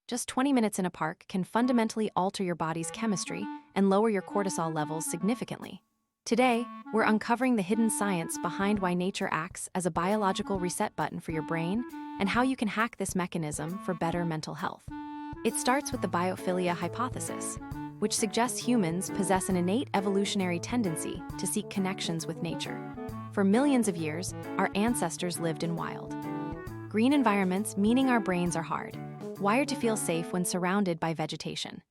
Just 20 minutes in a park can fundamentally alter your body's chemistry and lower your cortisol levels significantly. Today, we're uncovering the hidden science behind why nature acts as a biological reset button for your brain and how you can hack this mechanism for better mental health. It starts with the biophilia hypothesis, which suggests humans possess an innate evolutionary tendency to seek connections with nature. For millions of years, our ancestors lived in wild, green environments, meaning our brains are wired to feel safe when surrounded by vegetation.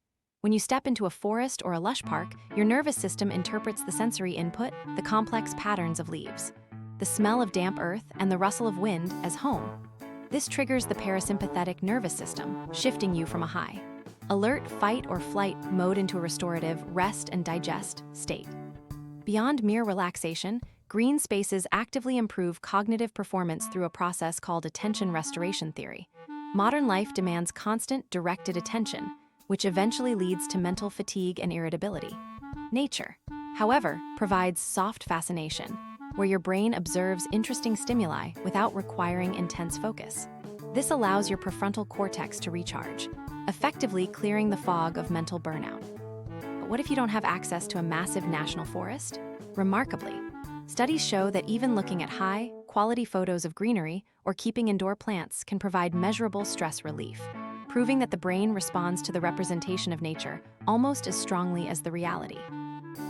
When you step into a forest or a lush park, your nervous system interprets the sensory input, the complex patterns of leaves, the smell of damp earth, and the rustle of wind as home. This triggers the parasympathetic nervous system, shifting you from a high, alert, fight, or flight mode into a restorative rest and digest state. Beyond mere relaxation, green spaces actively improve cognitive performance through a process called attention restoration theory. Modern life demands constant, directed attention, which eventually leads to mental fatigue and irritability. Nature, however, provides soft fascination, where your brain observes interesting stimuli without requiring intense focus. This allows your prefrontal cortex to recharge, effectively clearing the fog of mental burnout. But what if you don't have access to a massive national forest? Remarkably, studies show that even looking at high-quality photos of greenery or keeping indoor plants can provide measurable stress relief, proving that the brain responds to the representation of nature almost as strongly as the reality.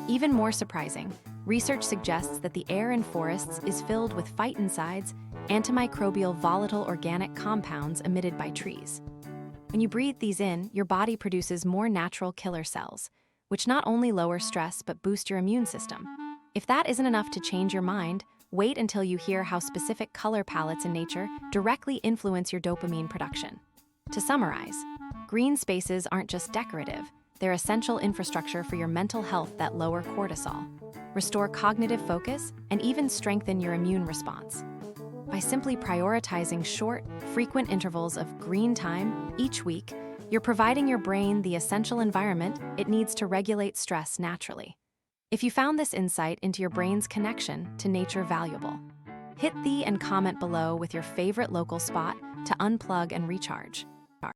Even more surprising, research suggests that the air in forests is filled with phytoncides, antimicrobial volatile organic compounds emitted by trees. When you breathe these in, your body produces more natural killer cells, which not only lower stress but boost your immune system. If that isn't enough to change your mind, wait until you hear how specific color palettes in nature directly influence your dopamine production. To summarize, green spaces aren't just decorative, they're essential infrastructure for your mental health that lower cortisol, restore cognitive focus, and even strengthen your immune response. By simply prioritizing short, frequent intervals of green time each week, you're providing your brain the essential environment it needs to regulate stress naturally. If you found this insight into your brain's connection to nature valuable, hit the and comment below with your favorite local spot to unplug and recharge.